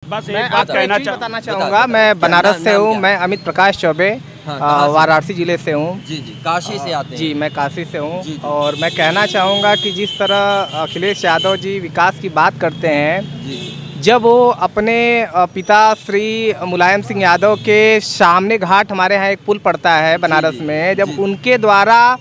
बस मैं एक बात आपको कहना एक चीज़ बताना चाहूँगा। मैं बनारस से हूँ, मैं अमित प्रकाश चौबे वाराणसी जिले से हूँ। जी जी, काशी से आते हैं। जी, मैं काशी से हूँ। जी, जी। और मैं कहना चाहूँगा कि जिस तरह अखिलेश यादव जी विकास की बात करते हैं, जी जी जब वो अपने पिता श्री मुलायम सिंह यादव के सामने घाट, हमारे यहाँ एक पुल पड़ता है बनारस जी, में, जी। जब उनके द्वारा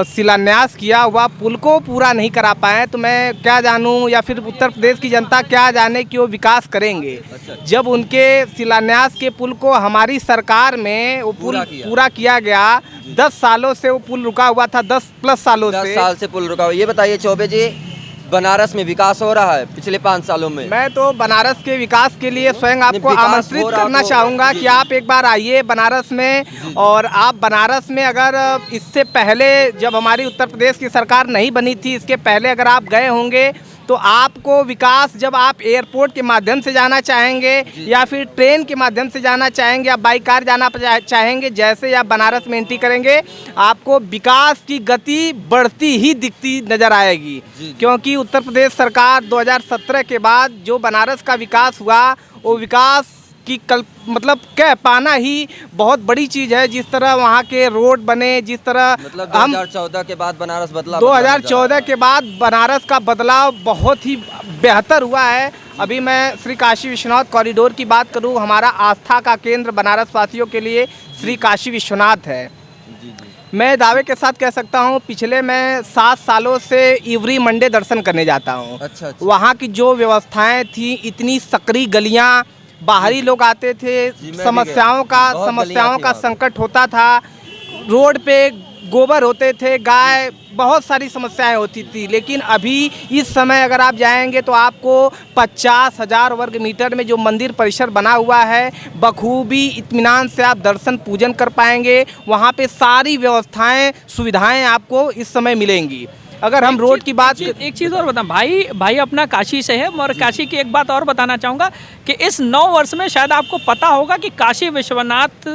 शिलान्यास किया हुआ पुल को पूरा नहीं करा पाए, तो मैं क्या जानूं या फिर उत्तर प्रदेश की जनता क्या जाने कि वो विकास करेंगे। अच्छा। जब उनके शिलान्यास के पुल को हमारी सरकार में वो पुल पूरा किया गया, 10 सालों से वो पुल रुका हुआ था, 10+ सालों 10 से। साल से पुल रुका हुआ। ये बताइए चौबे जी, बनारस में विकास हो रहा है पिछले 5 सालों में? मैं तो बनारस के विकास के लिए स्वयं आपको विकास आमंत्रित हो रहा करना तो- चाहूँगा जी, कि जी। आप एक बार आइए बनारस में। और आप बनारस में अगर इससे पहले, जब हमारी उत्तर प्रदेश की सरकार नहीं बनी थी, इसके पहले अगर आप गए होंगे तो आपको विकास, जब आप एयरपोर्ट के माध्यम से जाना चाहेंगे या फिर ट्रेन के माध्यम से जाना चाहेंगे, आप बाई कार जाना चाहेंगे, जैसे आप बनारस में एंट्री करेंगे आपको विकास की गति बढ़ती ही दिखती नज़र आएगी। क्योंकि उत्तर प्रदेश सरकार 2017 के बाद जो बनारस का विकास हुआ, वो विकास की मतलब कह पाना ही बहुत बड़ी चीज़ है। जिस तरह वहाँ के रोड बने, जिस तरह मतलब हम 2014 के बाद बनारस बदला। 2014 के बाद बनारस का बदलाव बहुत ही बेहतर हुआ है। अभी मैं श्री काशी विश्वनाथ कॉरिडोर की बात करूं, हमारा आस्था का केंद्र बनारस वासियों के लिए श्री काशी विश्वनाथ है। जी जी मैं दावे के साथ कह सकता हूं, पिछले मैं 7 सालों से एवरी मंडे दर्शन करने जाता हूं। अच्छा। वहाँ की जो व्यवस्थाएं थी, इतनी सकरी गलियां, बाहरी लोग आते थे, समस्याओं का संकट होता था, रोड पे गोबर होते थे, गाय, बहुत सारी समस्याएं होती थी। लेकिन अभी इस समय अगर आप जाएंगे तो आपको 50,000 वर्ग मीटर में जो मंदिर परिसर बना हुआ है, बखूबी इत्मीनान से आप दर्शन पूजन कर पाएंगे। वहाँ पे सारी व्यवस्थाएं, सुविधाएं आपको इस समय मिलेंगी। अगर हम रोड की बात, एक चीज़ और बताऊं, भाई अपना काशी से है, और काशी की एक बात और बताना चाहूँगा कि इस 9 वर्ष में शायद आपको पता होगा कि काशी विश्वनाथ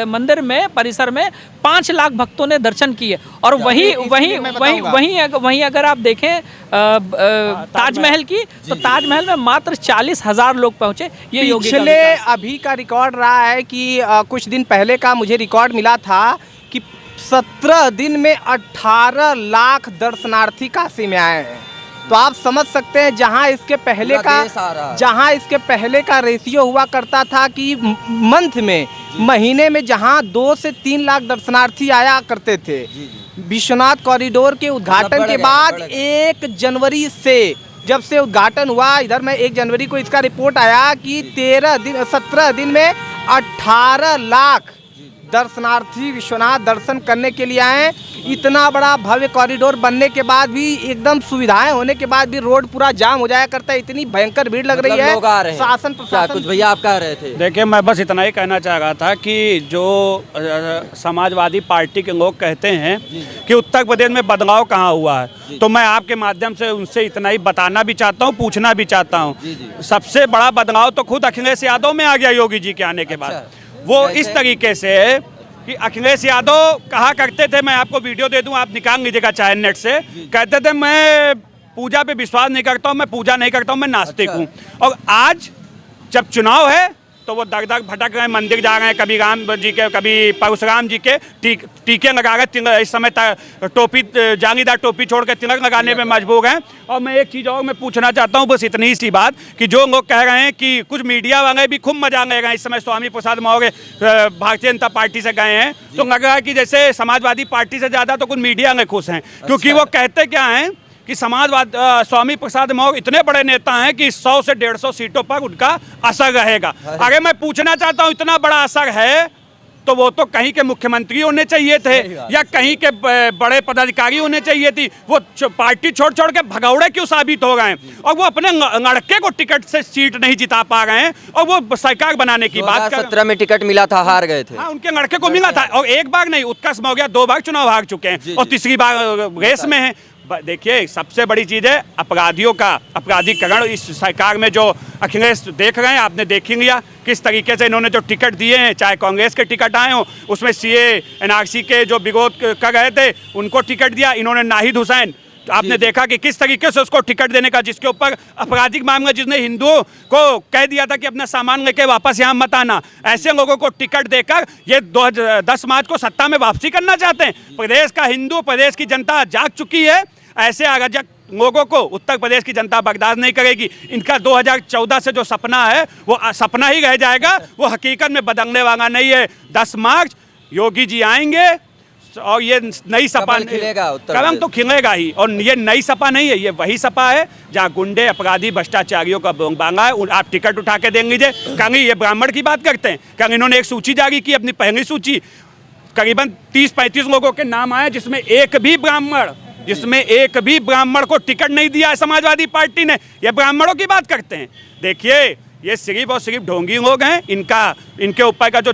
मंदिर में, परिसर में 5 लाख भक्तों ने दर्शन किए। और वहीं अगर आप देखें ताजमहल की, तो ताजमहल में मात्र 40,000 लोग पहुँचे। ये योगी का पिछले विकास। अभी का रिकॉर्ड रहा है कि कुछ दिन पहले का मुझे रिकॉर्ड मिला था कि 17 दिन में 18 लाख दर्शनार्थी काशी में आए हैं। तो आप समझ सकते हैं, जहां इसके पहले का रेशियो हुआ करता था कि मंथ में, महीने में जहां 2 से 3 लाख दर्शनार्थी आया करते थे। विश्वनाथ कॉरिडोर के उद्घाटन के बाद 1 जनवरी से, जब से उद्घाटन हुआ, इधर में 1 जनवरी को इसका रिपोर्ट आया कि 17 दिन में 18 लाख दर्शनार्थी विश्वनाथ दर्शन करने के लिए आए। इतना बड़ा भव्य कॉरिडोर बनने के बाद भी, एकदम सुविधाएं होने के बाद भी रोड पूरा जाम हो जाया करता है, इतनी भयंकर भीड़ लग रही है। लोग आ रहे हैं। शासन प्रशासन कुछ भैया आप कह रहे थे? देखिए, मैं बस इतना ही कहना चाह रहा था कि जो समाजवादी पार्टी के लोग कहते हैं कि उत्तर प्रदेश में बदलाव कहाँ हुआ है, तो मैं आपके माध्यम से उनसे इतना ही बताना भी चाहता हूँ, पूछना भी चाहता हूँ। सबसे बड़ा बदलाव तो खुद अखिलेश यादव में आ गया योगी जी के आने के बाद। वो इस तरीके से कि अखिलेश यादव कहा करते थे, मैं आपको वीडियो दे दूं, आप निकाल लीजिएगा चाहे नेट से, कहते थे मैं पूजा पे विश्वास नहीं करता हूं, मैं पूजा नहीं करता हूं, मैं नास्तिक हूं। और आज जब चुनाव है तो वो दग दग भटक रहे हैं, मंदिर जा रहे हैं, कभी राम जी के, कभी परशुराम जी के टीके लगा रहे। इस समय टोपी, जालीदार टोपी छोड़ कर तिलक लगाने में मजबूर हैं। और मैं एक चीज़ और मैं पूछना चाहता हूँ, बस इतनी सी बात, कि जो लोग कह रहे हैं कि कुछ मीडिया वाले भी खूब मजा ले रहे हैं, इस समय स्वामी प्रसाद मौर्य भारतीय जनता पार्टी से गए हैं, तो लग रहा है कि जैसे समाजवादी पार्टी से ज़्यादा तो कुछ मीडिया में खुश हैं। क्योंकि वो कहते क्या हैं कि स्वामी प्रसाद मौर्य इतने बड़े नेता हैं कि 100 से 150 सीटों पर उनका असर रहेगा। अगर मैं पूछना चाहता हूं, इतना बड़ा असर है तो वो तो कहीं के मुख्यमंत्री होने चाहिए थे या कहीं के बड़े पदाधिकारी होने चाहिए थी। वो पार्टी छोड़ छोड़ के भगौड़े क्यों साबित हो गए हैं, और वो अपने लड़के को टिकट से सीट नहीं जिता पा रहे हैं, और वो सरकार बनाने की बात कर। 2017 में टिकट मिला था, हार गए थे। हाँ, उनके लड़के को मिला था, और एक बार नहीं, उत्कर्ष मौर्य 2 बार चुनाव हार चुके हैं और तीसरी बार रेस में है। देखिए, सबसे बड़ी चीज़ है अपराधियों का अपराधीकरण। इस सरकार में जो अखिलेश देख रहे हैं, आपने देख ही लिया किस तरीके से इन्होंने जो टिकट दिए हैं, चाहे कांग्रेस के टिकट आए हों, उसमें CA NRC के जो विरोध कर रहे थे उनको टिकट दिया। इन्होंने नाहिद हुसैन आपने देखा कि किस तरीके से उसको टिकट देने का, जिसके ऊपर आपराधिक मामला, जिसने हिंदुओं को कह दिया था कि अपना सामान लेके वापस यहाँ मत आना, ऐसे लोगों को टिकट देकर ये 10 मार्च को सत्ता में वापसी करना चाहते हैं। प्रदेश का हिंदू, प्रदेश की जनता जाग चुकी है। ऐसे अराजक लोगों को उत्तर प्रदेश की जनता बर्दाश्त नहीं करेगी। इनका 2014 से जो सपना है वो सपना ही रह जाएगा, वो हकीकत में बदलने वाला नहीं है। 10 मार्च योगी जी आएंगे और ये नई सपा खिलेगा, कलम तो खिलेगा ही। और ये नई सपा नहीं है, ये वही सपा है जहाँ गुंडे, अपराधी, भ्रष्टाचारियों का बोलबाला है। आप टिकट उठा के दे लीजिए। कहीं ये ब्राह्मण की बात करते हैं, कहीं इन्होंने एक सूची जारी की, अपनी पहली सूची, करीबन 30-35 लोगों के नाम आए, जिसमें एक भी ब्राह्मण को टिकट नहीं दिया है समाजवादी पार्टी ने। ये ब्राह्मणों की बात करते हैं। देखिए, ये सिर्फ और सिर्फ ढोंगी लोग हैं। इनके ऊपर का जो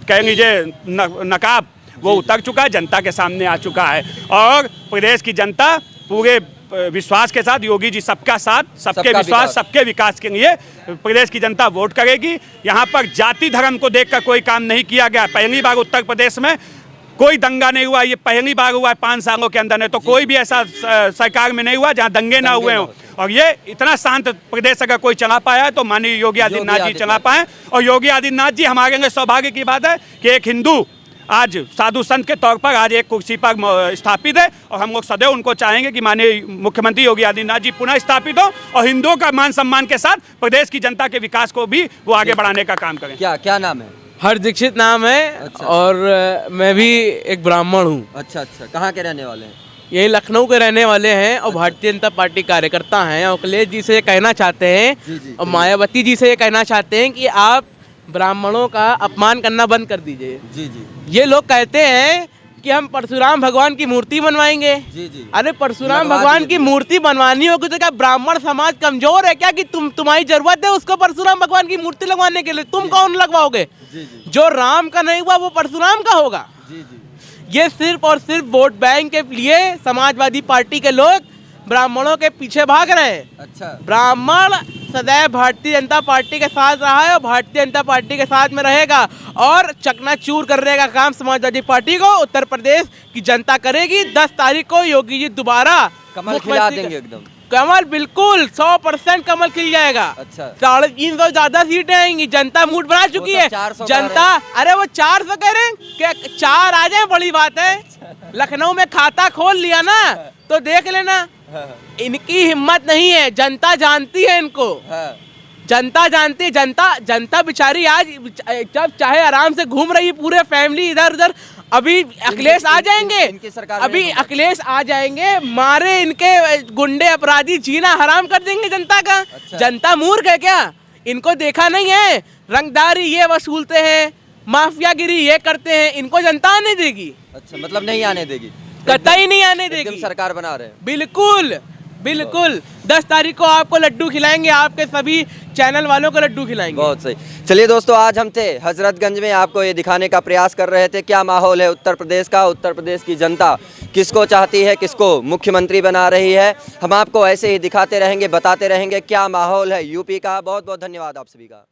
कह लीजिए नकाब, वो उतर चुका है, जनता के सामने आ चुका है। और प्रदेश की जनता पूरे विश्वास के साथ, योगी जी सबका साथ, सबके विश्वास, सबके विकास के लिए प्रदेश की जनता वोट करेगी। यहाँ पर जाति धर्म को देखकर कोई काम नहीं किया गया। पहली बार उत्तर प्रदेश में कोई दंगा नहीं हुआ, ये पहली बार हुआ है 5 सालों के अंदर। तो कोई भी ऐसा सरकार में नहीं हुआ जहाँ दंगे ना हुए हों। और ये इतना शांत प्रदेश अगर कोई चला पाया है तो माननीय योगी आदित्यनाथ जी चला पाए। और योगी आदित्यनाथ जी, हमारे लिए सौभाग्य की बात है कि एक हिंदू आज साधु संत के तौर पर आज एक कुर्सी पर स्थापित है। और हम लोग सदैव उनको चाहेंगे कि माननीय मुख्यमंत्री योगी आदित्यनाथ जी पुनः स्थापित हो और हिंदुओं का मान सम्मान के साथ प्रदेश की जनता के विकास को भी वो आगे बढ़ाने का काम करें। क्या नाम है? हर दीक्षित नाम है। अच्छा। और मैं भी एक ब्राह्मण हूँ। अच्छा, कहाँ के रहने वाले हैं? यही लखनऊ के रहने वाले हैं और भारतीय जनता पार्टी कार्यकर्ता हैं। और अखिलेश जी से ये कहना चाहते हैं और मायावती जी से ये कहना चाहते हैं कि आप ब्राह्मणों का अपमान करना बंद कर दीजिए। जी। ये लोग कहते हैं कि हम परशुराम भगवान की मूर्ति बनवाएंगे। जी। अरे परशुराम भगवान की मूर्ति बनवानी होगी तो क्या ब्राह्मण समाज कमजोर है क्या कि तुम्हारी जरूरत है उसको परशुराम भगवान की मूर्ति लगवाने के लिए? तुम कौन लगवाओगे? जो राम का नहीं हुआ वो परशुराम का होगा। ये सिर्फ और सिर्फ वोट बैंक के लिए समाजवादी पार्टी के लोग ब्राह्मणों के पीछे भाग रहे हैं। अच्छा। ब्राह्मण सदैव भारतीय जनता पार्टी के साथ रहा है और भारतीय जनता पार्टी के साथ में रहेगा। और चकनाचूर करने का काम समाजवादी पार्टी को उत्तर प्रदेश की जनता करेगी। 10 तारीख को योगी जी दोबारा कमल खिला देंगे एकदम। कमल बिल्कुल 100% कमल खिल जाएगा। अच्छा। 350 ज्यादा सीटें आएंगी। जनता मूड बना चुकी है। जनता, अरे वो 400 कह रहे हैं, 4 आ जाए बड़ी बात है। लखनऊ में खाता खोल लिया ना तो देख लेना। इनकी हिम्मत नहीं है, जनता जानती है इनको। जनता जानती है। जनता बेचारी आज जब चाहे आराम से घूम रही है, पूरे फैमिली इधर उधर। अभी अखिलेश आ जाएंगे, अभी अखिलेश आ जाएंगे, मारे इनके गुंडे अपराधी जीना हराम कर देंगे जनता का। अच्छा। जनता मूर्ख है क्या? इनको देखा नहीं है? रंगदारी ये वसूलते हैं, माफियागिरी ये करते हैं, इनको जनता आने देगी? अच्छा, मतलब नहीं आने देगी, कतई नहीं आने देगी। सरकार बना रहे हैं। बिल्कुल 10 तारीख को आपको लड्डू खिलाएंगे, आपके सभी चैनल वालों को लड्डू खिलाएंगे। बहुत सही। चलिए दोस्तों, आज हम थे हजरतगंज में, आपको ये दिखाने का प्रयास कर रहे थे क्या माहौल है उत्तर प्रदेश का। उत्तर प्रदेश की जनता किसको चाहती है, किसको मुख्यमंत्री बना रही है। हम आपको ऐसे ही दिखाते रहेंगे, बताते रहेंगे क्या माहौल है यूपी का। बहुत बहुत धन्यवाद आप सभी का।